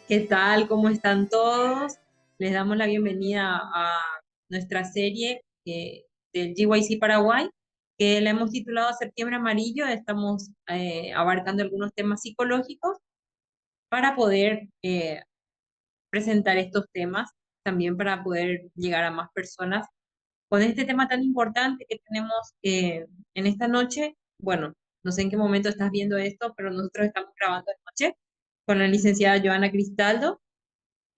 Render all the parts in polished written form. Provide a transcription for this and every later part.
¿Qué tal? ¿Cómo están todos? Les damos la bienvenida a nuestra serie del GYC Paraguay, que la hemos titulado Septiembre Amarillo. Estamos abarcando algunos temas psicológicos para poder presentar estos temas, también para poder llegar a más personas con este tema tan importante que tenemos en esta noche. Bueno, no sé en qué momento estás viendo esto, pero nosotros estamos grabando de noche con la licenciada Joana Cristaldo.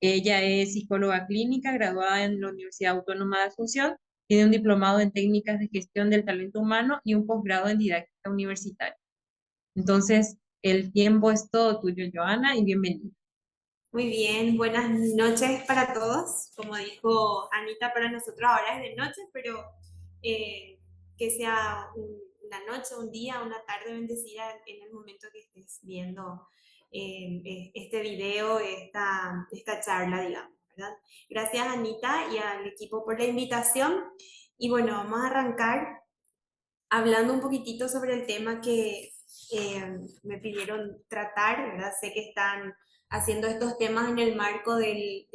Ella es psicóloga clínica, graduada en la Universidad Autónoma de Asunción, tiene un diplomado en técnicas de gestión del talento humano y un posgrado en didáctica universitaria. Entonces, el tiempo es todo tuyo, Joana, y bienvenida. Muy bien, buenas noches para todos. Como dijo Anita, para nosotros ahora es de noche, pero que sea una noche, un día, una tarde bendecida en el momento que estés viendo este video, esta charla, digamos, ¿verdad? Gracias, Anita, y al equipo por la invitación. Y bueno, vamos a arrancar hablando un poquitito sobre el tema que me pidieron tratar, ¿verdad? Sé que están haciendo estos temas en el marco del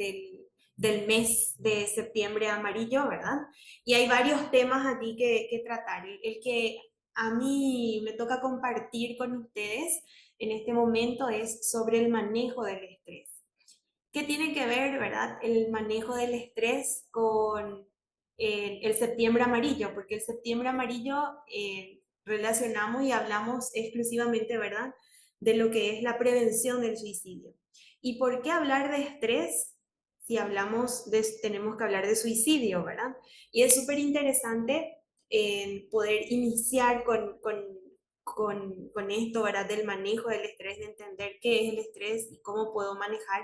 mes de septiembre amarillo, ¿verdad? Y hay varios temas aquí que tratar. El que a mí me toca compartir con ustedes en este momento es sobre el manejo del estrés. ¿Qué tiene que ver, verdad, el manejo del estrés con el septiembre amarillo? Porque el septiembre amarillo relacionamos y hablamos exclusivamente, ¿verdad?, de lo que es la prevención del suicidio. ¿Y por qué hablar de estrés si hablamos tenemos que hablar de suicidio, ¿verdad? Y es súper interesante poder iniciar con esto, ¿verdad? Del manejo del estrés, de entender qué es el estrés y cómo puedo manejar,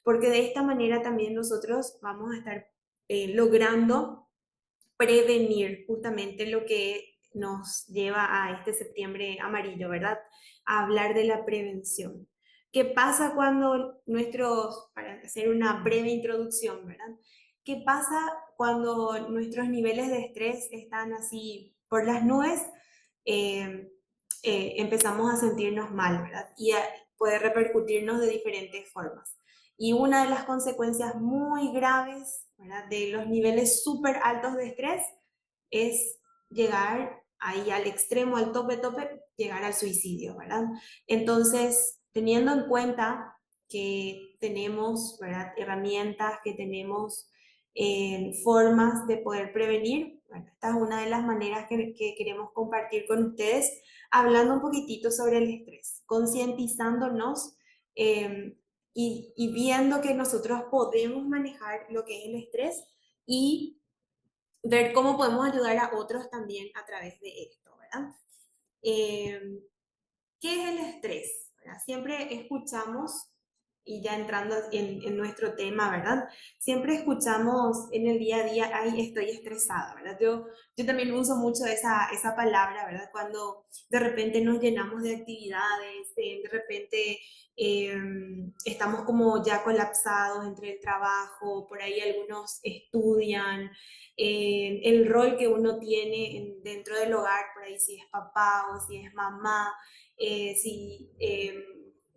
porque de esta manera también nosotros vamos a estar logrando prevenir justamente lo que nos lleva a este septiembre amarillo, ¿verdad? A hablar de la prevención. ¿Qué pasa cuando para hacer una breve introducción, ¿verdad? ¿Qué pasa cuando nuestros niveles de estrés están así por las nubes? Eh, Empezamos a sentirnos mal, ¿verdad? Puede repercutirnos de diferentes formas. Y una de las consecuencias muy graves, ¿verdad?, de los niveles súper altos de estrés es llegar ahí al extremo, al tope, llegar al suicidio, ¿verdad? Entonces, teniendo en cuenta que tenemos, ¿verdad?, herramientas, que tenemos formas de poder prevenir, bueno, esta es una de las maneras que queremos compartir con ustedes, hablando un poquitito sobre el estrés, concientizándonos eh, y viendo que nosotros podemos manejar lo que es el estrés y ver cómo podemos ayudar a otros también a través de esto, ¿verdad? Eh, ¿Qué es el estrés? ¿Verdad? Siempre escuchamos, y ya entrando en nuestro tema, ¿verdad? Siempre escuchamos en el día a día, ay, estoy estresada, ¿verdad? Yo también uso mucho esa palabra, ¿verdad? Cuando de repente nos llenamos de actividades, de repente eh, estamos como ya colapsados entre el trabajo, por ahí algunos estudian, el rol que uno tiene dentro del hogar, por ahí si es papá o si es mamá, si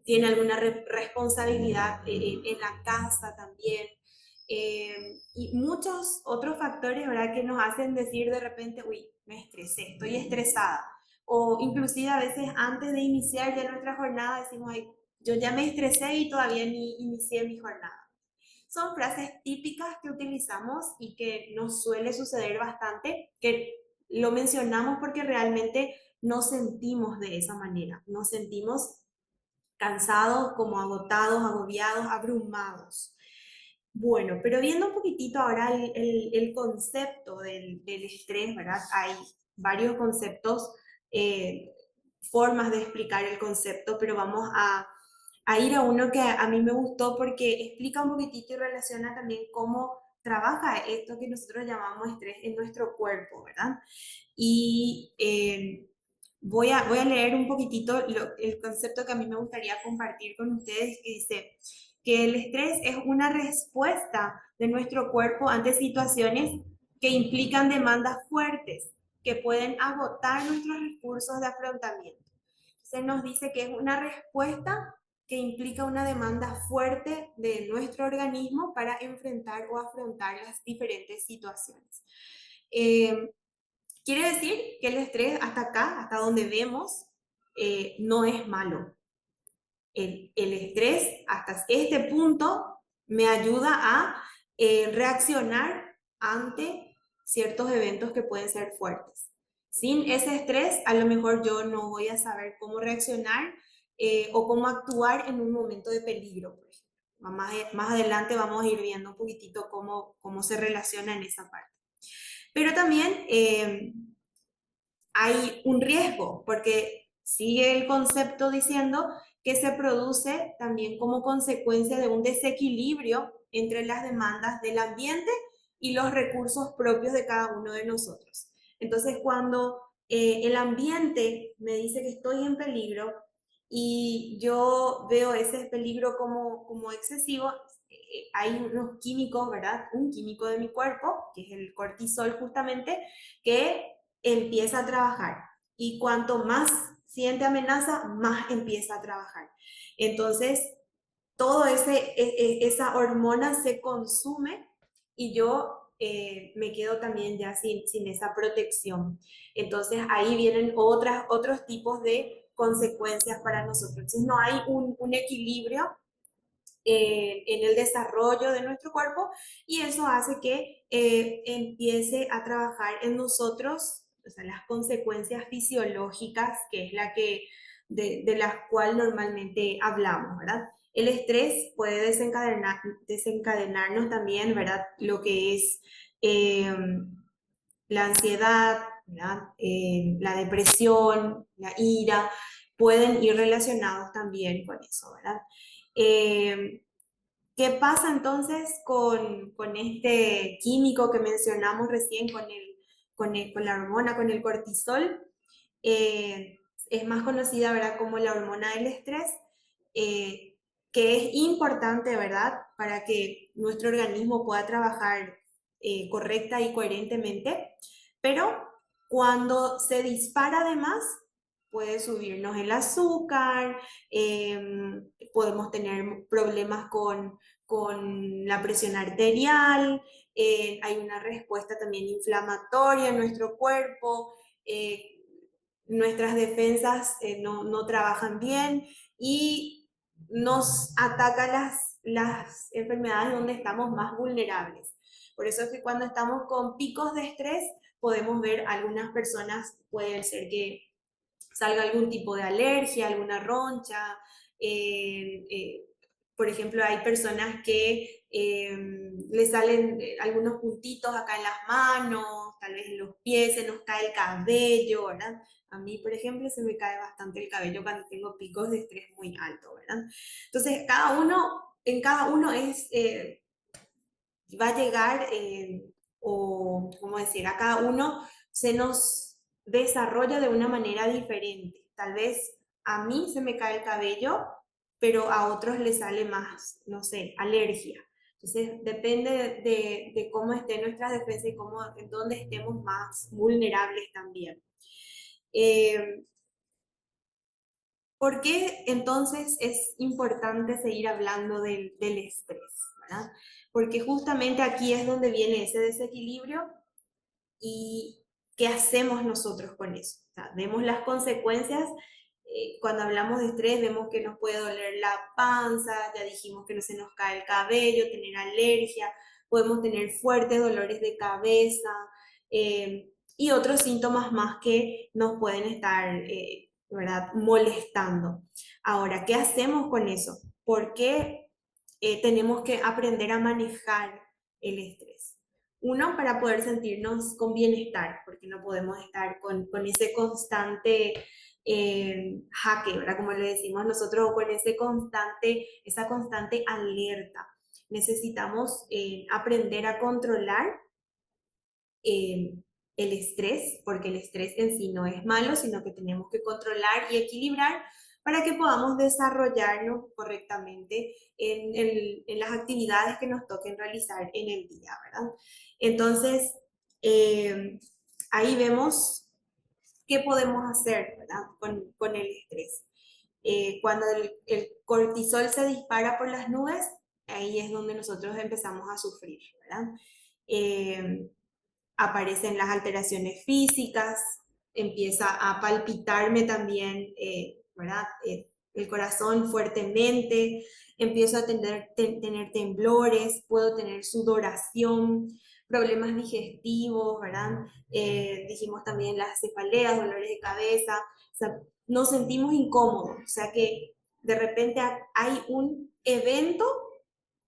tiene alguna responsabilidad en la casa también. Y muchos otros factores, ¿verdad?, que nos hacen decir de repente, uy, me estresé, estoy estresada. O inclusive a veces antes de iniciar ya nuestra jornada decimos, ay, yo ya me estresé y todavía ni inicié mi jornada. Son frases típicas que utilizamos y que nos suele suceder bastante, que lo mencionamos porque realmente nos sentimos de esa manera, nos sentimos cansados, como agotados, agobiados, abrumados. Bueno, pero viendo un poquitito ahora el concepto del estrés, ¿verdad? Hay varios conceptos, formas de explicar el concepto, pero vamos a ir a uno que a mí me gustó porque explica un poquitito y relaciona también cómo trabaja esto que nosotros llamamos estrés en nuestro cuerpo, ¿verdad? Y voy a leer un poquitito el concepto que a mí me gustaría compartir con ustedes, que dice que el estrés es una respuesta de nuestro cuerpo ante situaciones que implican demandas fuertes, que pueden agotar nuestros recursos de afrontamiento. Se nos dice que es una respuesta que implica una demanda fuerte de nuestro organismo para enfrentar o afrontar las diferentes situaciones. Eh, Quiere decir que el estrés hasta acá, hasta donde vemos, no es malo. El estrés hasta este punto me ayuda a reaccionar ante ciertos eventos que pueden ser fuertes. Sin ese estrés, a lo mejor yo no voy a saber cómo reaccionar o cómo actuar en un momento de peligro, por ejemplo. Más adelante vamos a ir viendo un poquitito cómo se relaciona en esa parte. Pero también hay un riesgo, porque sigue el concepto diciendo que se produce también como consecuencia de un desequilibrio entre las demandas del ambiente y los recursos propios de cada uno de nosotros. Entonces, cuando el ambiente me dice que estoy en peligro y yo veo ese peligro como excesivo, hay unos químicos, ¿verdad? Un químico de mi cuerpo, que es el cortisol justamente, que empieza a trabajar. Y cuanto más siente amenaza, más empieza a trabajar. Entonces, todo esa hormona se consume y yo me quedo también ya sin esa protección. Entonces, ahí vienen otros tipos de consecuencias para nosotros. Entonces, no hay un equilibrio en el desarrollo de nuestro cuerpo y eso hace que empiece a trabajar en nosotros, o sea, las consecuencias fisiológicas, que es de las cuales normalmente hablamos, ¿verdad? El estrés puede desencadenarnos también, ¿verdad? Lo que es la ansiedad, ¿verdad? La depresión, la ira, pueden ir relacionados también con eso, ¿verdad? Eh, ¿Qué pasa entonces con este químico que mencionamos recién, con la hormona, con el cortisol? Es más conocida, ¿verdad?, como la hormona del estrés, eh, que es importante, ¿verdad?, para que nuestro organismo pueda trabajar correcta y coherentemente, pero cuando se dispara de más, puede subirnos el azúcar, podemos tener problemas con la presión arterial, hay una respuesta también inflamatoria en nuestro cuerpo, eh, nuestras defensas no trabajan bien y nos ataca las enfermedades donde estamos más vulnerables. Por eso es que cuando estamos con picos de estrés, podemos ver algunas personas, pueden ser que salga algún tipo de alergia, alguna roncha. eh, eh, por ejemplo, hay personas que le salen algunos puntitos acá en las manos, tal vez en los pies, se nos cae el cabello, ¿verdad? A mí, por ejemplo, se me cae bastante el cabello cuando tengo picos de estrés muy altos, ¿verdad? Entonces, en cada uno va a llegar, o, ¿cómo decir? A cada uno se nos desarrolla de una manera diferente. Tal vez a mí se me cae el cabello, pero a otros les sale más, no sé, alergia. Entonces, depende de cómo estén nuestras defensas y en dónde estemos más vulnerables también. Eh, ¿Por qué entonces es importante seguir hablando del estrés? ¿Verdad? Porque justamente aquí es donde viene ese desequilibrio y qué hacemos nosotros con eso. O sea, vemos las consecuencias. Cuando hablamos de estrés, vemos que nos puede doler la panza, ya dijimos que no se nos cae el cabello, tener alergia, podemos tener fuertes dolores de cabeza y otros síntomas más que nos pueden estar, ¿verdad?, molestando. Ahora, ¿qué hacemos con eso? ¿Por qué tenemos que aprender a manejar el estrés? Uno, para poder sentirnos con bienestar, porque no podemos estar con ese constante jaque, ¿verdad? Como le decimos nosotros, o con esa constante alerta. Necesitamos aprender a controlar eh, el estrés, porque el estrés en sí no es malo, sino que tenemos que controlar y equilibrar para que podamos desarrollarnos correctamente en las actividades que nos toquen realizar en el día, ¿verdad? Entonces, ahí vemos qué podemos hacer, ¿verdad?, con el estrés. Cuando el cortisol se dispara por las nubes, ahí es donde nosotros empezamos a sufrir, ¿verdad? Eh, Aparecen las alteraciones físicas, empieza a palpitarme también, ¿verdad? El corazón fuertemente, empiezo a tener temblores, puedo tener sudoración, problemas digestivos, ¿verdad? Dijimos también las cefaleas, dolores de cabeza, o sea, nos sentimos incómodos, o sea que de repente hay un evento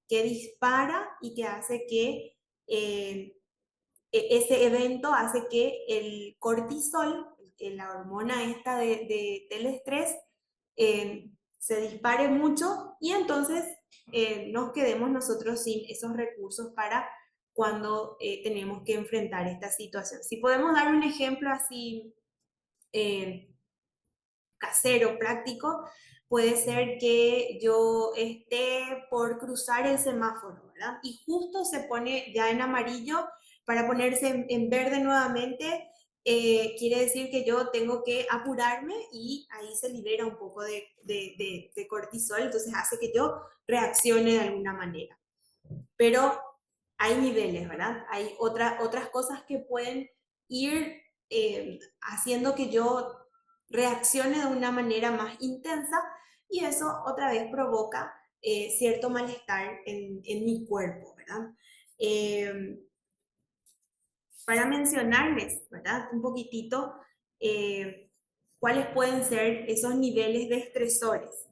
que dispara y que hace que ese evento hace que el cortisol, la hormona esta del estrés, se dispare mucho y entonces nos quedemos nosotros sin esos recursos para cuando tenemos que enfrentar esta situación. Si podemos dar un ejemplo así eh, casero, práctico, puede ser que yo esté por cruzar el semáforo, ¿verdad? Y justo se pone ya en amarillo para ponerse en verde nuevamente. Quiere decir que yo tengo que apurarme y ahí se libera un poco de cortisol, entonces hace que yo reaccione de alguna manera. Pero hay niveles, ¿verdad? Hay otras cosas que pueden ir haciendo que yo reaccione de una manera más intensa y eso otra vez provoca cierto malestar en mi cuerpo, ¿verdad? Eh, para mencionarles, ¿verdad? Un poquitito cuáles pueden ser esos niveles de estresores.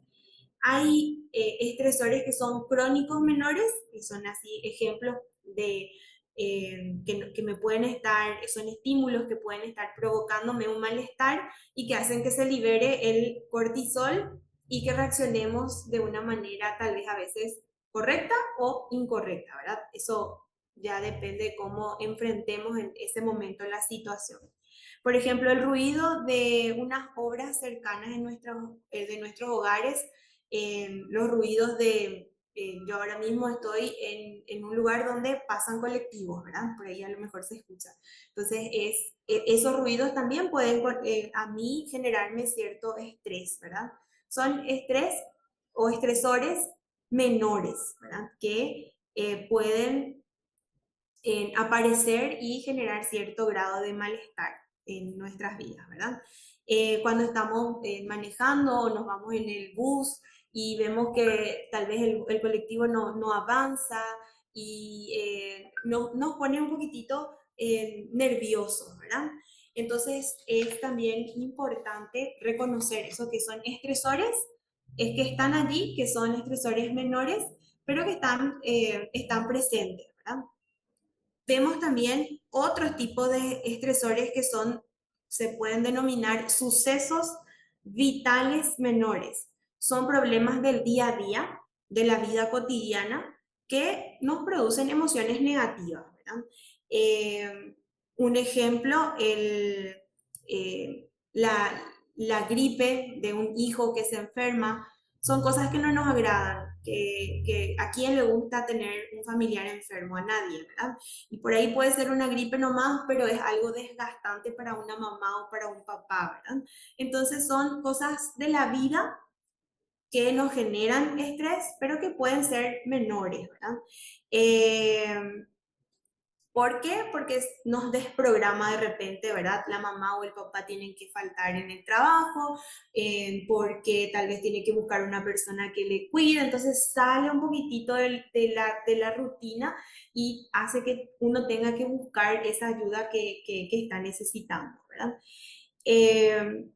Hay estresores que son crónicos menores, que son así ejemplos de que me pueden estar, son estímulos que pueden estar provocándome un malestar y que hacen que se libere el cortisol y que reaccionemos de una manera tal vez a veces correcta o incorrecta, ¿verdad? Eso ya depende de cómo enfrentemos en ese momento la situación. Por ejemplo, el ruido de unas obras cercanas de nuestros hogares, los ruidos yo ahora mismo estoy en un lugar donde pasan colectivos, ¿verdad? Por ahí a lo mejor se escucha. Entonces, esos ruidos también pueden a mí generarme cierto estrés, ¿verdad? Son estrés o estresores menores, ¿verdad? Que pueden aparecer y generar cierto grado de malestar en nuestras vidas, ¿verdad? Cuando estamos manejando o nos vamos en el bus y vemos que tal vez el colectivo no avanza y nos pone un poquitito nerviosos, ¿verdad? Entonces es también importante reconocer eso que son estresores, es que están allí, que son estresores menores, pero que están presentes, ¿verdad? Vemos también otros tipos de estresores que se pueden denominar sucesos vitales menores. Son problemas del día a día, de la vida cotidiana, que nos producen emociones negativas, ¿verdad? Un ejemplo, la gripe de un hijo que se enferma, son cosas que no nos agradan, que a quién le gusta tener un familiar enfermo, a nadie, ¿verdad? Y por ahí puede ser una gripe nomás, pero es algo desgastante para una mamá o para un papá, ¿verdad? Entonces son cosas de la vida que nos generan estrés, pero que pueden ser menores, ¿verdad? Eh, ¿Por qué? Porque nos desprograma de repente, ¿verdad? La mamá o el papá tienen que faltar en el trabajo, porque tal vez tiene que buscar una persona que le cuide, entonces sale un poquitito de la rutina y hace que uno tenga que buscar esa ayuda que está necesitando, ¿verdad? Eh,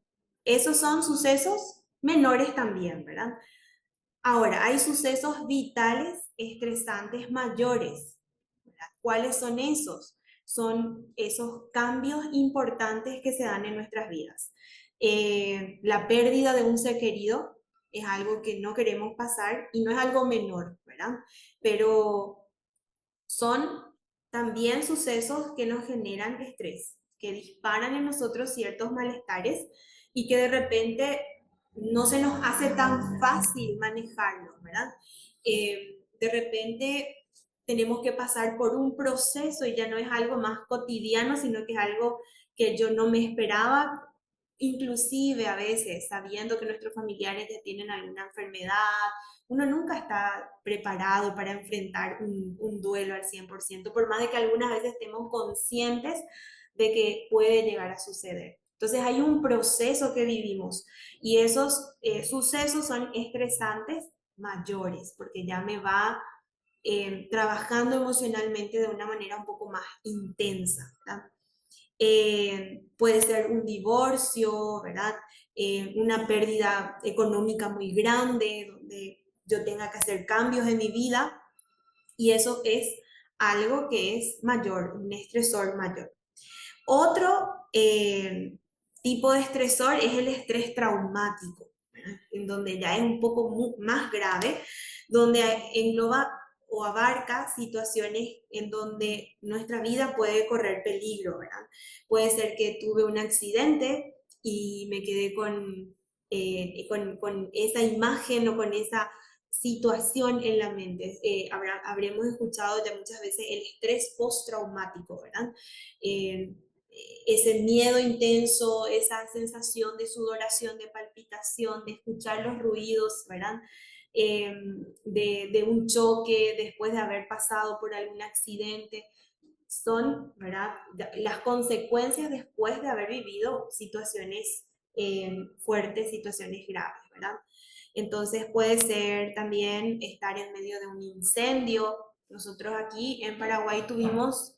Esos son sucesos menores también, ¿verdad? Ahora, hay sucesos vitales estresantes mayores. ¿Verdad? ¿Cuáles son esos? Son esos cambios importantes que se dan en nuestras vidas. La pérdida de un ser querido es algo que no queremos pasar y no es algo menor, ¿verdad? Pero son también sucesos que nos generan estrés, que disparan en nosotros ciertos malestares y que de repente no se nos hace tan fácil manejarlos, ¿verdad? De repente tenemos que pasar por un proceso y ya no es algo más cotidiano, sino que es algo que yo no me esperaba, inclusive a veces sabiendo que nuestros familiares ya tienen alguna enfermedad, uno nunca está preparado para enfrentar un duelo al 100%, por más de que algunas veces estemos conscientes de que puede llegar a suceder. Entonces hay un proceso que vivimos y esos sucesos son estresantes mayores, porque ya me va trabajando emocionalmente de una manera un poco más intensa, ¿verdad? Puede ser un divorcio, ¿verdad? Una pérdida económica muy grande, donde yo tenga que hacer cambios en mi vida, y eso es algo que es mayor, un estresor mayor. Otro tipo de estresor es el estrés traumático, ¿verdad? En donde ya es un poco más grave, donde engloba o abarca situaciones en donde nuestra vida puede correr peligro, ¿verdad? Puede ser que tuve un accidente y me quedé con esa imagen o con esa situación en la mente. Habremos escuchado ya muchas veces el estrés postraumático, ¿verdad? Eh, Ese miedo intenso, esa sensación de sudoración, de palpitación, de escuchar los ruidos, ¿verdad? De un choque después de haber pasado por algún accidente, son, ¿verdad? Las consecuencias después de haber vivido situaciones fuertes, situaciones graves, ¿verdad? Entonces puede ser también estar en medio de un incendio. Nosotros aquí en Paraguay tuvimos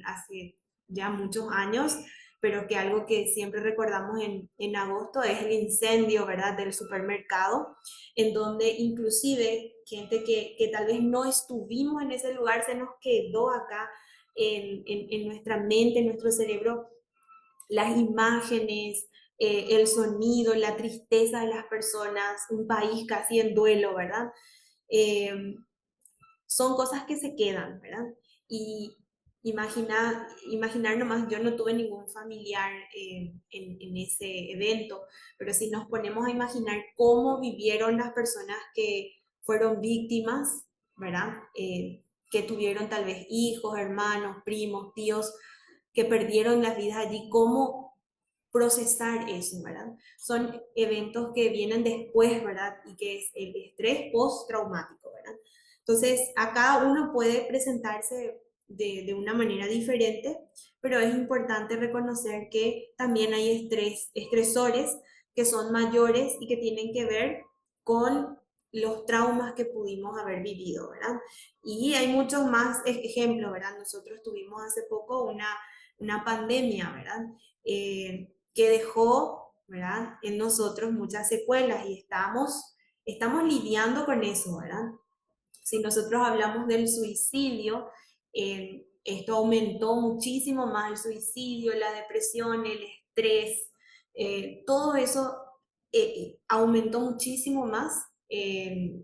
hace ya muchos años, pero que algo que siempre recordamos en agosto es el incendio, ¿verdad?, del supermercado, en donde inclusive gente que tal vez no estuvimos en ese lugar se nos quedó acá en nuestra mente, en nuestro cerebro, las imágenes, el sonido, la tristeza de las personas, un país casi en duelo, ¿verdad? Eh, Son cosas que se quedan, ¿verdad? Y imaginar nomás, yo no tuve ningún familiar en ese evento, pero si nos ponemos a imaginar cómo vivieron las personas que fueron víctimas, ¿verdad? Que tuvieron tal vez hijos, hermanos, primos, tíos, que perdieron las vidas allí, cómo procesar eso, ¿verdad? Son eventos que vienen después, ¿verdad? Y que es el estrés postraumático, ¿verdad? Entonces, acá uno puede presentarse de una manera diferente, pero es importante reconocer que también hay estresores que son mayores y que tienen que ver con los traumas que pudimos haber vivido, ¿verdad? Y hay muchos más ejemplos, ¿verdad? Nosotros tuvimos hace poco una pandemia, ¿verdad? Que dejó, ¿verdad?, en nosotros muchas secuelas y estamos lidiando con eso, ¿verdad? Si nosotros hablamos del suicidio, esto aumentó muchísimo más el suicidio, la depresión, el estrés, todo eso aumentó muchísimo más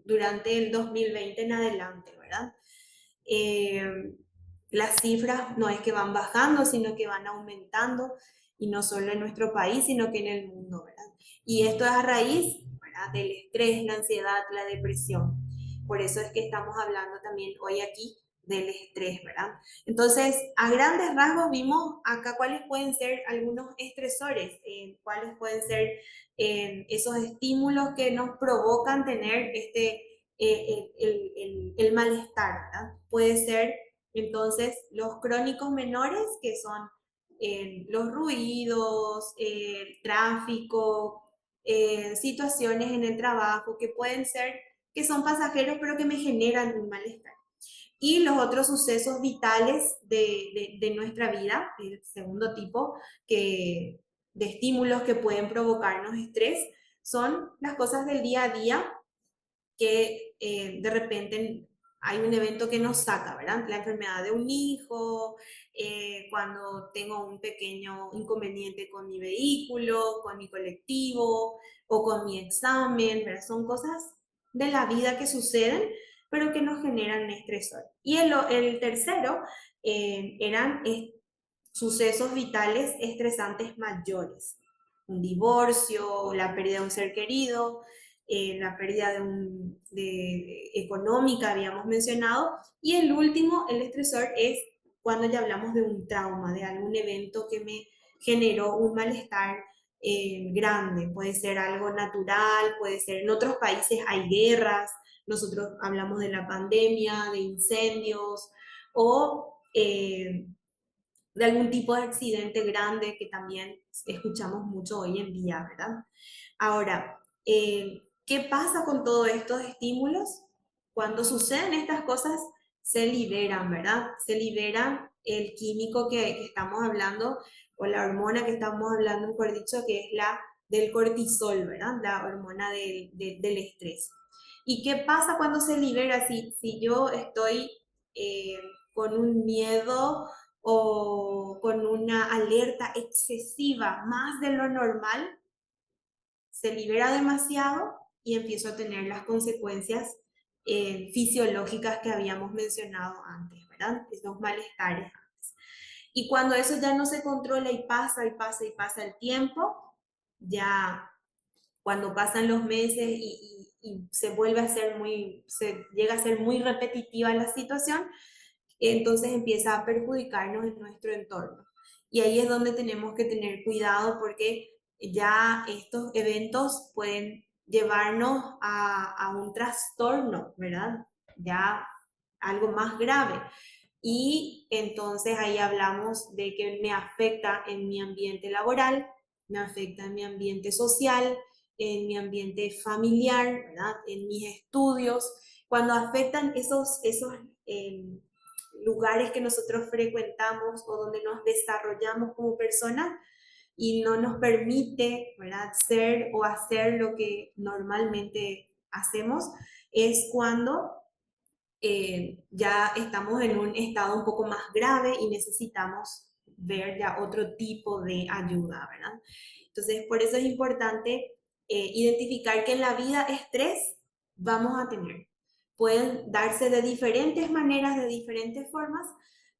durante el 2020 en adelante, ¿verdad? Eh, las cifras no es que van bajando, sino que van aumentando, y no solo en nuestro país, sino que en el mundo, ¿verdad? Y esto es a raíz, ¿verdad?, del estrés, la ansiedad, la depresión. Por eso es que estamos hablando también hoy aquí del estrés, ¿verdad? Entonces, a grandes rasgos vimos acá cuáles pueden ser algunos estresores, cuáles pueden ser esos estímulos que nos provocan tener el malestar, ¿verdad? Puede ser entonces los crónicos menores, que son los ruidos, el tráfico, situaciones en el trabajo que pueden ser, que son pasajeros, pero que me generan un malestar. Y los otros sucesos vitales de nuestra vida, el segundo tipo de estímulos que pueden provocarnos estrés, son las cosas del día a día que de repente hay un evento que nos saca, ¿verdad? La enfermedad de un hijo, cuando tengo un pequeño inconveniente con mi vehículo, con mi colectivo o con mi examen, ¿verdad? Son cosas de la vida que suceden, pero que nos generan un estresor. Y el tercero eran sucesos vitales estresantes mayores, un divorcio, la pérdida de un ser querido, la pérdida económica, habíamos mencionado, y el último, el estresor, es cuando ya hablamos de un trauma, de algún evento que me generó un malestar, grande. Puede ser algo natural, puede ser en otros países hay guerras, nosotros hablamos de la pandemia, de incendios o de algún tipo de accidente grande que también escuchamos mucho hoy en día, ¿verdad? Ahora, ¿qué pasa con todos estos estímulos? Cuando suceden estas cosas, se liberan, ¿verdad? Se libera el químico que estamos hablando, o la hormona que estamos hablando, mejor dicho, que es la del cortisol, ¿verdad? La hormona del estrés. ¿Y qué pasa cuando se libera? Si yo estoy eh, con un miedo o con una alerta excesiva, más de lo normal, se libera demasiado y empiezo a tener las consecuencias fisiológicas que habíamos mencionado antes, ¿verdad? Esos malestares. Y cuando eso ya no se controla y pasa y pasa y pasa el tiempo, ya cuando pasan los meses y se vuelve a ser se llega a ser muy repetitiva la situación, entonces empieza a perjudicarnos en nuestro entorno. Y ahí es donde tenemos que tener cuidado porque ya estos eventos pueden llevarnos a un trastorno, ¿verdad? Ya algo más grave. Y entonces ahí hablamos de que me afecta en mi ambiente laboral, me afecta en mi ambiente social, en mi ambiente familiar, ¿verdad? En mis estudios. Cuando afectan esos lugares que nosotros frecuentamos o donde nos desarrollamos como personas y no nos permite, ¿verdad?, ser o hacer lo que normalmente hacemos, es cuando ya estamos en un estado un poco más grave y necesitamos ver ya otro tipo de ayuda, ¿verdad? Entonces, por eso es importante identificar que en la vida estrés vamos a tener. Pueden darse de diferentes maneras, de diferentes formas,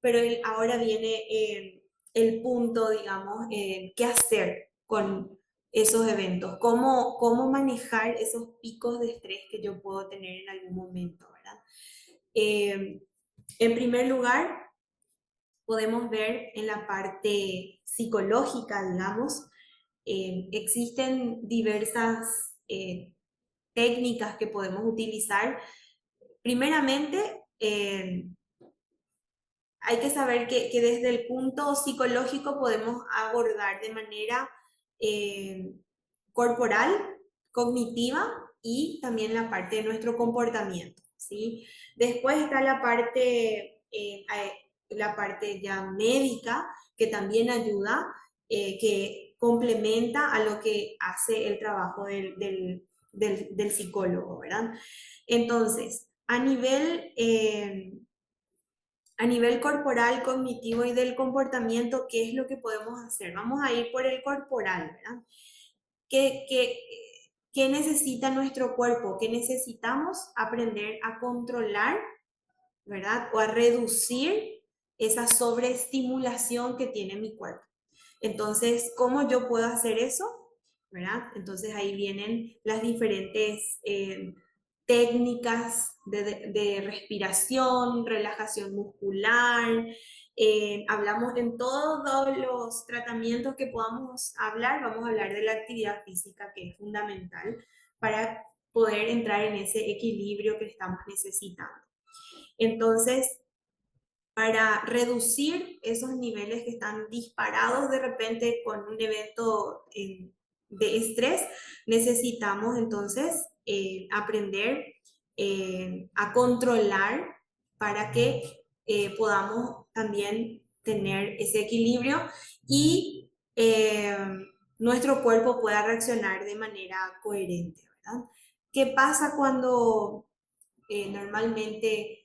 pero ahora viene el punto, digamos, qué hacer con esos eventos, cómo manejar esos picos de estrés que yo puedo tener en algún momento, ¿verdad? Eh, en primer lugar, podemos ver en la parte psicológica, digamos, existen diversas técnicas que podemos utilizar. Primeramente, hay que saber que desde el punto psicológico podemos abordar de manera eh, corporal, cognitiva y también la parte de nuestro comportamiento, ¿sí? Después está la parte ya médica, que también ayuda, que complementa a lo que hace el trabajo del psicólogo, ¿verdad? Entonces, a nivel corporal, cognitivo y del comportamiento, ¿qué es lo que podemos hacer? Vamos a ir por el corporal, ¿verdad? ¿Qué, qué, qué necesita nuestro cuerpo? ¿Qué necesitamos aprender a controlar, ¿verdad? O a reducir esa sobreestimulación que tiene mi cuerpo. Entonces, ¿cómo yo puedo hacer eso? ¿Verdad? Entonces ahí vienen las diferentes técnicas de respiración, relajación muscular. Hablamos en todos los tratamientos que podamos hablar, vamos a hablar de la actividad física, que es fundamental para poder entrar en ese equilibrio que estamos necesitando. Entonces, para reducir esos niveles que están disparados de repente con un evento de estrés, necesitamos entonces aprender a controlar para que podamos también tener ese equilibrio y nuestro cuerpo pueda reaccionar de manera coherente, ¿verdad? ¿Qué pasa cuando normalmente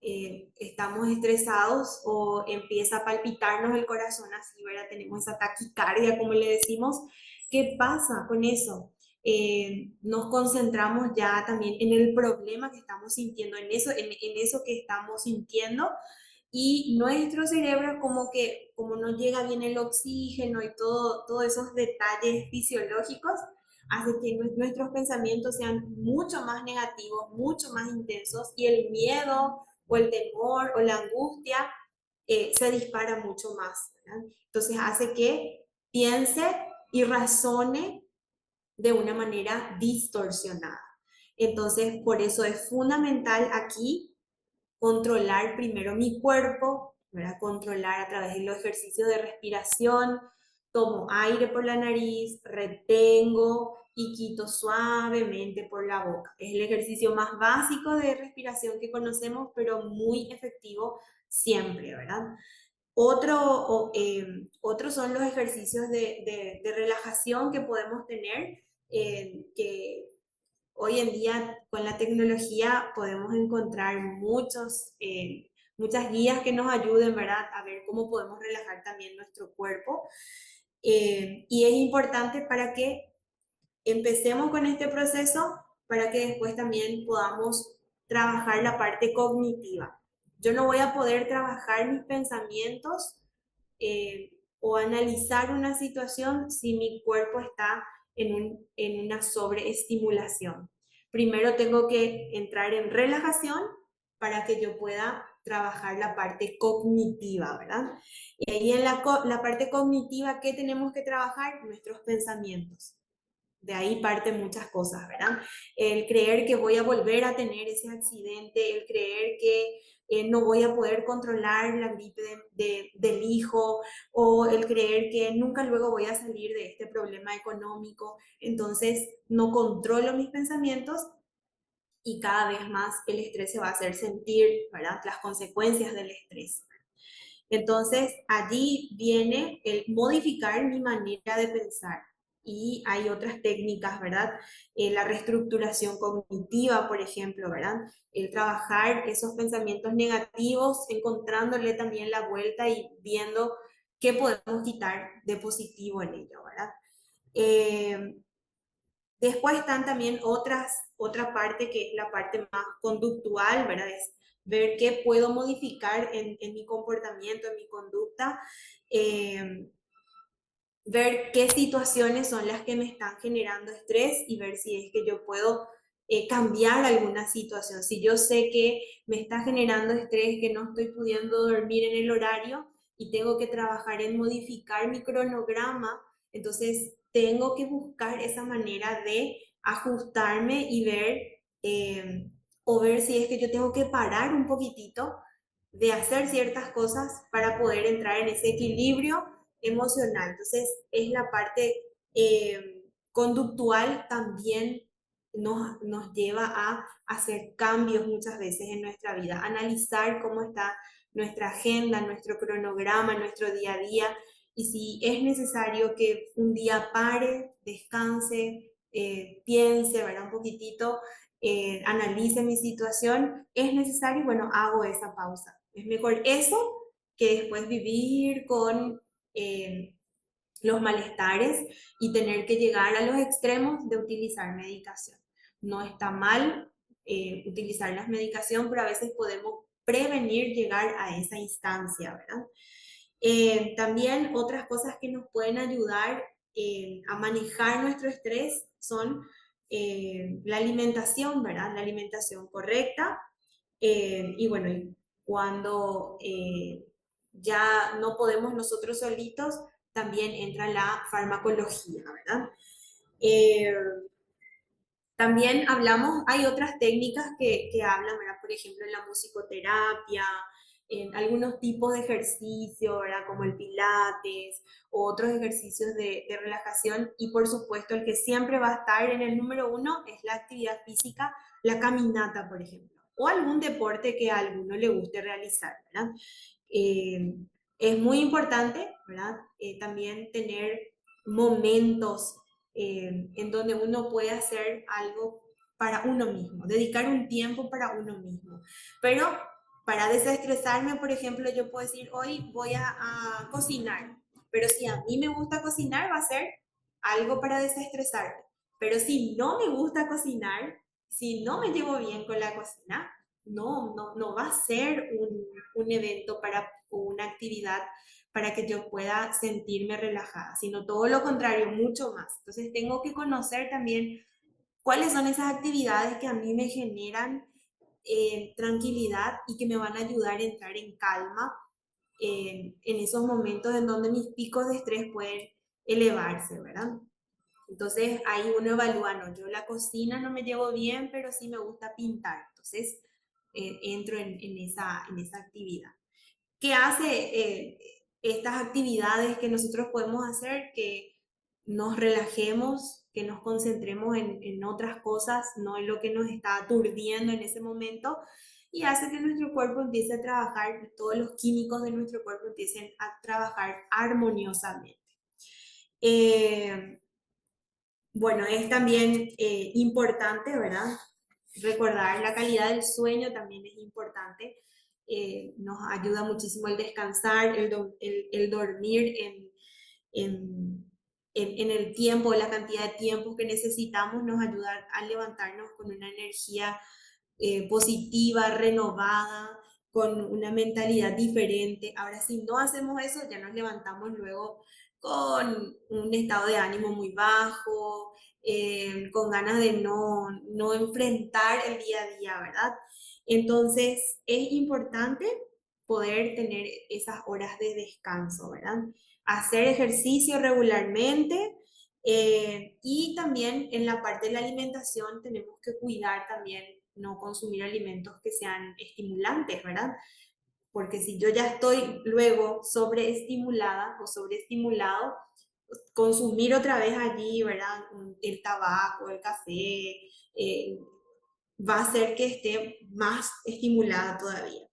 estamos estresados o empieza a palpitarnos el corazón así, ¿verdad? Tenemos esa taquicardia, como le decimos. ¿Qué pasa con eso? Nos concentramos ya también en el problema que estamos sintiendo, en eso que estamos sintiendo y nuestro cerebro como que como no llega bien el oxígeno y todos esos detalles fisiológicos, hace que nuestros pensamientos sean mucho más negativos, mucho más intensos y el miedo o el temor o la angustia se dispara mucho más, ¿verdad? Entonces hace que piense y razone de una manera distorsionada. Entonces, por eso es fundamental aquí controlar primero mi cuerpo, ¿verdad? Controlar a través de los ejercicios de respiración, tomo aire por la nariz, retengo y quito suavemente por la boca. Es el ejercicio más básico de respiración que conocemos, pero muy efectivo siempre, ¿verdad? Otros son los ejercicios de relajación que podemos tener, que hoy en día con la tecnología podemos encontrar muchas guías que nos ayuden, ¿verdad? A ver cómo podemos relajar también nuestro cuerpo. Y es importante para que empecemos con este proceso, para que después también podamos trabajar la parte cognitiva. Yo no voy a poder trabajar mis pensamientos o analizar una situación si mi cuerpo está en una sobreestimulación. Primero tengo que entrar en relajación para que yo pueda trabajar la parte cognitiva, ¿verdad? Y ahí en la parte cognitiva, ¿qué tenemos que trabajar? Nuestros pensamientos. De ahí parten muchas cosas, ¿verdad? El creer que voy a volver a tener ese accidente, el creer que no voy a poder controlar la gripe del hijo, o el creer que nunca luego voy a salir de este problema económico. Entonces, no controlo mis pensamientos y cada vez más el estrés se va a hacer sentir, ¿verdad? Las consecuencias del estrés. Entonces, allí viene el modificar mi manera de pensar. Y hay otras técnicas, ¿verdad? La reestructuración cognitiva, por ejemplo, ¿verdad? El trabajar esos pensamientos negativos, encontrándole también la vuelta y viendo qué podemos quitar de positivo en ello, ¿verdad? Eh, Después están también otra parte que es la parte más conductual, ¿verdad? Es ver qué puedo modificar en mi comportamiento, en mi conducta, eh, ver qué situaciones son las que me están generando estrés y ver si es que yo puedo cambiar alguna situación. Si yo sé que me está generando estrés, que no estoy pudiendo dormir en el horario y tengo que trabajar en modificar mi cronograma, entonces tengo que buscar esa manera de ajustarme y ver, o ver si es que yo tengo que parar un poquitito de hacer ciertas cosas para poder entrar en ese equilibrio emocional. Entonces, es la parte conductual también nos lleva a hacer cambios muchas veces en nuestra vida, analizar cómo está nuestra agenda, nuestro cronograma, nuestro día a día, y si es necesario que un día pare, descanse, piense, ¿verdad? Un poquitito, analice mi situación, es necesario, bueno, hago esa pausa. Es mejor eso que después vivir con eh, los malestares y tener que llegar a los extremos de utilizar medicación. No está mal utilizar la medicación, pero a veces podemos prevenir llegar a esa instancia, ¿verdad? También otras cosas que nos pueden ayudar a manejar nuestro estrés son la alimentación, ¿verdad? La alimentación correcta. Y bueno, cuando ya no podemos nosotros solitos, también entra la farmacología, ¿verdad? Eh, También hablamos, hay otras técnicas que hablan, ¿verdad? Por ejemplo, en la musicoterapia, en algunos tipos de ejercicio, ¿verdad? Como el pilates, o otros ejercicios de relajación, y por supuesto el que siempre va a estar en el número uno es la actividad física, la caminata, por ejemplo, o algún deporte que a alguno le guste realizar, ¿verdad? Eh, es muy importante, ¿verdad? También tener momentos en donde uno puede hacer algo para uno mismo, dedicar un tiempo para uno mismo. Pero para desestresarme, por ejemplo, yo puedo decir, hoy voy a cocinar, pero si a mí me gusta cocinar, va a ser algo para desestresarme. Pero si no me gusta cocinar, si no me llevo bien con la cocina, no va a ser un evento para una actividad para que yo pueda sentirme relajada, sino todo lo contrario, mucho más. Entonces tengo que conocer también cuáles son esas actividades que a mí me generan tranquilidad y que me van a ayudar a entrar en calma en esos momentos en donde mis picos de estrés pueden elevarse, ¿verdad? Entonces ahí uno evalúa, no, yo la cocina no me llevo bien, pero sí me gusta pintar. Entonces entro en esa actividad. ¿Qué hace estas actividades que nosotros podemos hacer? Que nos relajemos, que nos concentremos en otras cosas, no en lo que nos está aturdiendo en ese momento, y hace que nuestro cuerpo empiece a trabajar, todos los químicos de nuestro cuerpo empiecen a trabajar armoniosamente. Eh, bueno, es también importante, ¿verdad? Recordar la calidad del sueño también es importante. Nos ayuda muchísimo el descansar, el dormir en, en el tiempo, la cantidad de tiempo que necesitamos, nos ayuda a levantarnos con una energía positiva, renovada, con una mentalidad diferente. Ahora, si no hacemos eso, ya nos levantamos luego con un estado de ánimo muy bajo, con ganas de no enfrentar el día a día, ¿verdad? Entonces, es importante poder tener esas horas de descanso, ¿verdad? Hacer ejercicio regularmente. Y también en la parte de la alimentación tenemos que cuidar también no consumir alimentos que sean estimulantes, ¿verdad? Porque si yo ya estoy luego sobreestimulada o sobreestimulado, consumir otra vez allí, ¿verdad? El tabaco, el café, eh, va a hacer que esté más estimulada todavía.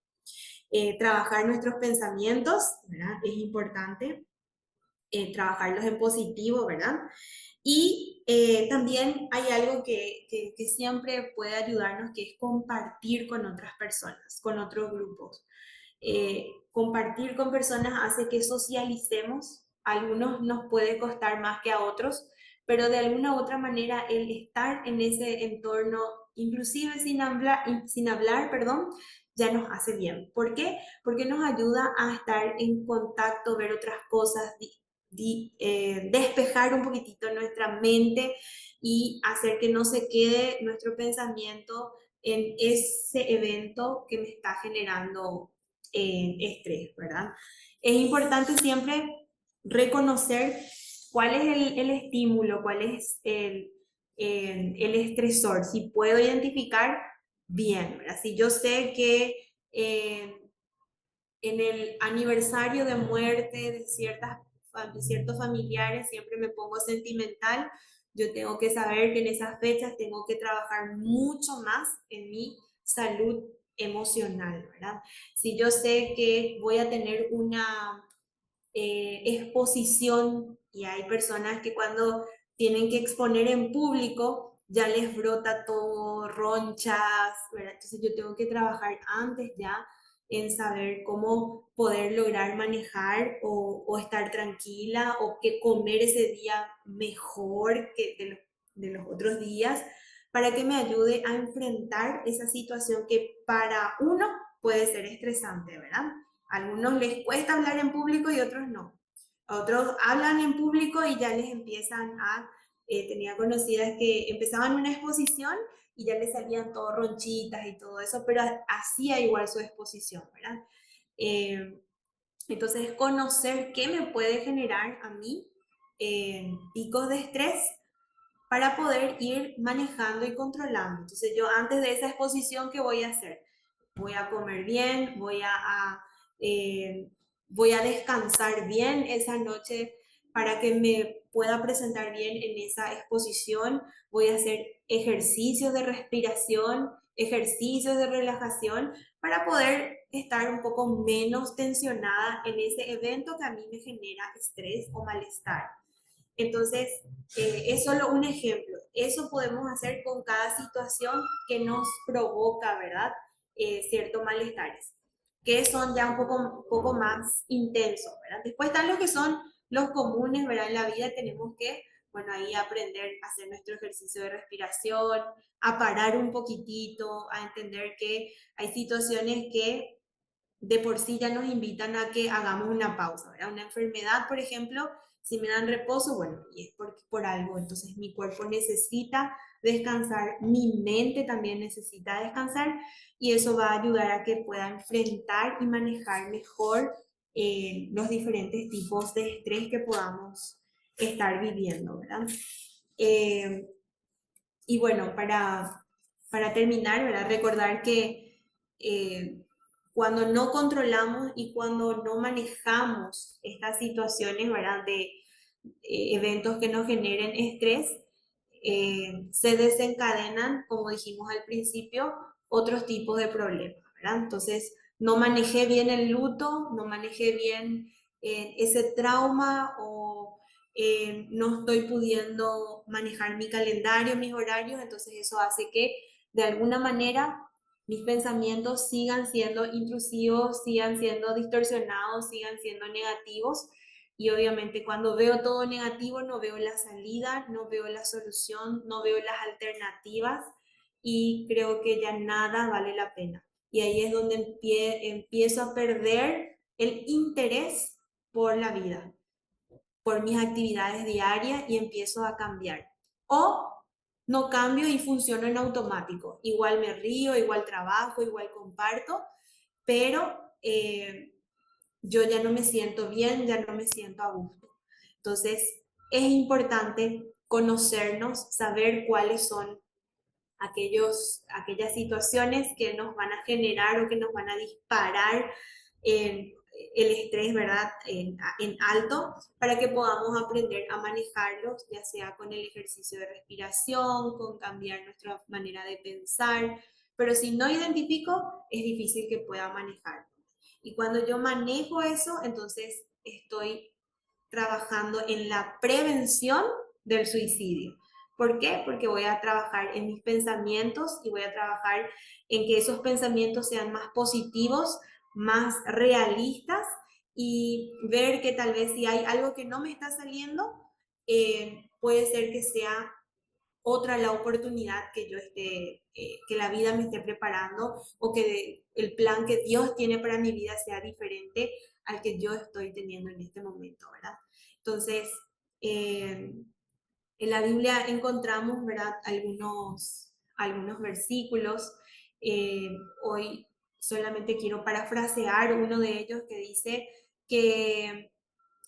Trabajar nuestros pensamientos, ¿verdad? Es importante. Trabajarlos en positivo, ¿verdad? Y también hay algo que siempre puede ayudarnos, que es compartir con otras personas, con otros grupos. Compartir con personas hace que socialicemos. A algunos nos puede costar más que a otros, pero de alguna u otra manera el estar en ese entorno, inclusive sin hablar, perdón, ya nos hace bien. ¿Por qué? Porque nos ayuda a estar en contacto, ver otras cosas, despejar un poquitito nuestra mente y hacer que no se quede nuestro pensamiento en ese evento que me está generando estrés, ¿verdad? Es importante siempre reconocer cuál es el estímulo, cuál es el estresor. Si puedo identificar, bien, ¿verdad? Si yo sé que en el aniversario de muerte de ciertos familiares siempre me pongo sentimental. Yo tengo que saber que en esas fechas tengo que trabajar mucho más en mi salud emocional, ¿verdad? Si yo sé que voy a tener una exposición y hay personas que cuando tienen que exponer en público ya les brota todo, ronchas, ¿verdad? Entonces yo tengo que trabajar antes ya en saber cómo poder lograr manejar o estar tranquila o que comer ese día mejor que de los otros días para que me ayude a enfrentar esa situación que para uno puede ser estresante, ¿verdad? A algunos les cuesta hablar en público y otros no. Otros hablan en público y ya les empiezan a... tenía conocidas que empezaban una exposición y ya les salían todo ronchitas y todo eso, pero hacía igual su exposición, ¿verdad? Eh, entonces, conocer qué me puede generar a mí picos de estrés para poder ir manejando y controlando. Entonces, yo antes de esa exposición, ¿qué voy a hacer? Voy a comer bien, eh, voy a descansar bien esa noche para que me pueda presentar bien en esa exposición, voy a hacer ejercicios de respiración, ejercicios de relajación para poder estar un poco menos tensionada en ese evento que a mí me genera estrés o malestar. Entonces, es solo un ejemplo. Eso podemos hacer con cada situación que nos provoca, ¿verdad? Ciertos malestares, que son ya un poco más intensos, ¿verdad? Después están los que son los comunes, ¿verdad? En la vida tenemos que, bueno, ahí aprender a hacer nuestro ejercicio de respiración, a parar un poquitito, a entender que hay situaciones que de por sí ya nos invitan a que hagamos una pausa, ¿verdad? Una enfermedad, por ejemplo, si me dan reposo, bueno, y es por algo, entonces mi cuerpo necesita descansar, mi mente también necesita descansar y eso va a ayudar a que pueda enfrentar y manejar mejor los diferentes tipos de estrés que podamos estar viviendo, ¿verdad? Eh, y bueno, para terminar, ¿verdad? Recordar que cuando no controlamos y cuando no manejamos estas situaciones, ¿verdad? De eventos que nos generen estrés, se desencadenan, como dijimos al principio, otros tipos de problemas, ¿verdad? Entonces, no manejé bien el luto, no manejé bien ese trauma o no estoy pudiendo manejar mi calendario, mis horarios, entonces eso hace que de alguna manera mis pensamientos sigan siendo intrusivos, sigan siendo distorsionados, sigan siendo negativos y obviamente cuando veo todo negativo no veo la salida, no veo la solución, no veo las alternativas y creo que ya nada vale la pena. Y ahí es donde empiezo a perder el interés por la vida, por mis actividades diarias y empiezo a cambiar. O no cambio y funciono en automático. Igual me río, igual trabajo, igual comparto, pero yo ya no me siento bien, ya no me siento a gusto. Entonces, es importante conocernos, saber cuáles son aquellas situaciones que nos van a generar o que nos van a disparar en el estrés, ¿verdad? En alto, para que podamos aprender a manejarlos, ya sea con el ejercicio de respiración, con cambiar nuestra manera de pensar, pero si no identifico, es difícil que pueda manejarlo. Y cuando yo manejo eso, entonces estoy trabajando en la prevención del suicidio. ¿Por qué? Porque voy a trabajar en mis pensamientos y voy a trabajar en que esos pensamientos sean más positivos, más realistas y ver que tal vez si hay algo que no me está saliendo, puede ser que sea otra la oportunidad que yo esté, que la vida me esté preparando o que el plan que Dios tiene para mi vida sea diferente al que yo estoy teniendo en este momento, ¿verdad? Entonces, en la Biblia encontramos, ¿verdad? Algunos versículos. Eh, Hoy solamente quiero parafrasear uno de ellos que dice que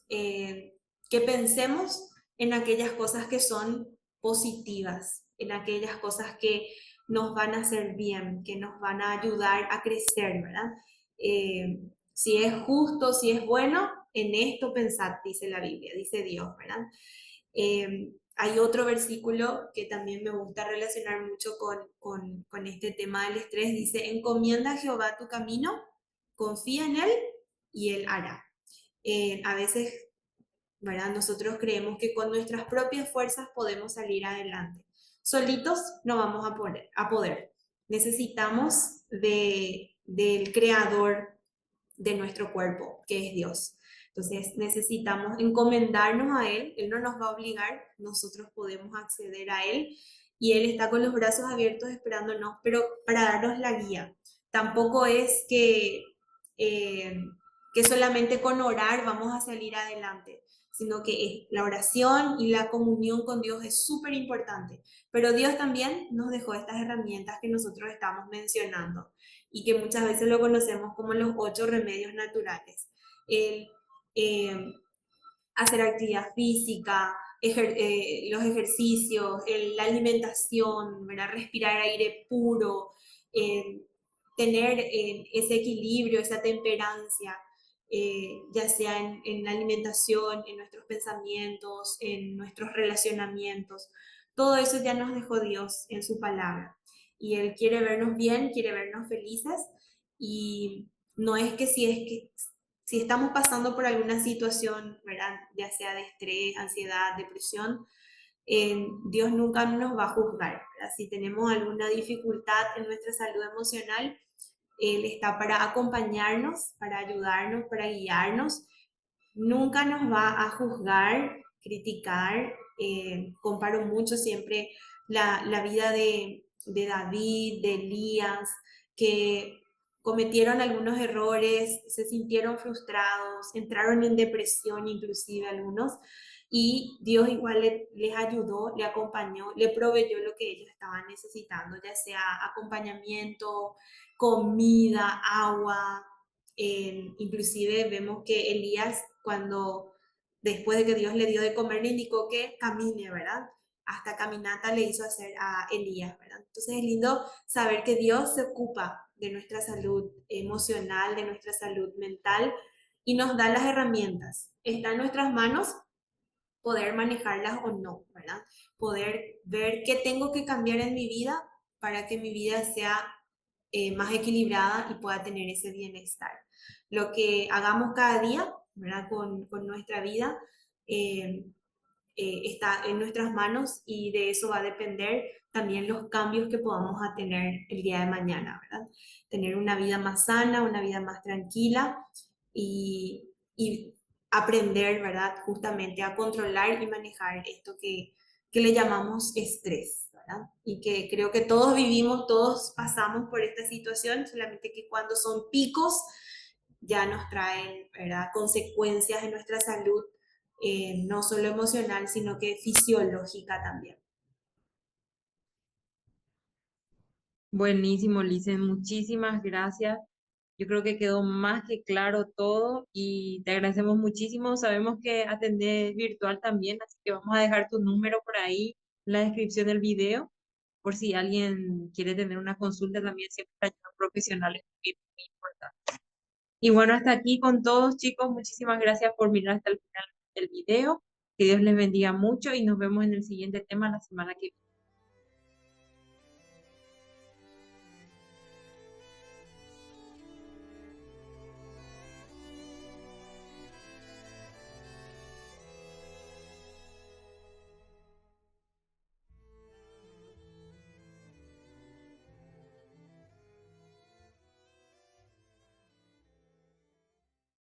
que pensemos en aquellas cosas que son positivas, en aquellas cosas que nos van a hacer bien, que nos van a ayudar a crecer, ¿verdad? Si es justo, si es bueno, en esto pensad, dice la Biblia, dice Dios, ¿verdad? Hay otro versículo que también me gusta relacionar mucho con este tema del estrés, dice, encomienda a Jehová tu camino, confía en Él y Él hará. A veces, ¿verdad? Nosotros creemos que con nuestras propias fuerzas podemos salir adelante. Solitos no vamos a poder. Necesitamos del creador de nuestro cuerpo, que es Dios. Entonces necesitamos encomendarnos a Él, Él no nos va a obligar, nosotros podemos acceder a Él y Él está con los brazos abiertos esperándonos, pero para darnos la guía. Tampoco es eh, que solamente con orar vamos a salir adelante, sino que la oración y la comunión con Dios es súper importante. Pero Dios también nos dejó estas herramientas que nosotros estamos mencionando y que muchas veces lo conocemos como los 8 remedios naturales. El eh, hacer actividad física, los ejercicios, la alimentación, ¿verdad? Respirar aire puro, eh, tener ese equilibrio, esa temperancia, ya sea en la alimentación, en nuestros pensamientos, en nuestros relacionamientos. Todo eso ya nos dejó Dios en su palabra. Y Él quiere vernos bien, quiere vernos felices. Y no es que si estamos pasando por alguna situación, ¿verdad? Ya sea de estrés, ansiedad, depresión, Dios nunca nos va a juzgar, ¿verdad? Si tenemos alguna dificultad en nuestra salud emocional, Él está para acompañarnos, para ayudarnos, para guiarnos. Nunca nos va a juzgar, criticar. Comparo mucho siempre la vida de David, de Elías, que cometieron algunos errores, se sintieron frustrados, entraron en depresión inclusive algunos, y Dios igual les ayudó, le acompañó, le proveyó lo que ellos estaban necesitando, ya sea acompañamiento, comida, agua. Inclusive vemos que Elías cuando después de que Dios le dio de comer, le indicó que camine, ¿verdad? Hasta caminata le hizo hacer a Elías, ¿verdad? Entonces es lindo saber que Dios se ocupa de nuestra salud emocional, de nuestra salud mental y nos da las herramientas. Está en nuestras manos poder manejarlas o no, ¿verdad? Poder ver qué tengo que cambiar en mi vida para que mi vida sea más equilibrada y pueda tener ese bienestar. Lo que hagamos cada día, ¿verdad? Con nuestra vida eh, está en nuestras manos y de eso va a depender también los cambios que podamos a tener el día de mañana, ¿verdad? Tener una vida más sana, una vida más tranquila y aprender, ¿verdad? Justamente a controlar y manejar esto que le llamamos estrés, ¿verdad? Y que creo que todos vivimos, todos pasamos por esta situación, solamente que cuando son picos ya nos traen, ¿verdad? Consecuencias en nuestra salud, no solo emocional, sino que fisiológica también. Buenísimo, Licen, muchísimas gracias. Yo creo que quedó más que claro todo y te agradecemos muchísimo. Sabemos que atendés virtual también, así que vamos a dejar tu número por ahí en la descripción del video, por si alguien quiere tener una consulta también, siempre ayuda profesionales, es muy importante. Y bueno, hasta aquí con todos, chicos. Muchísimas gracias por mirar hasta el final del video. Que Dios les bendiga mucho y nos vemos en el siguiente tema la semana que viene.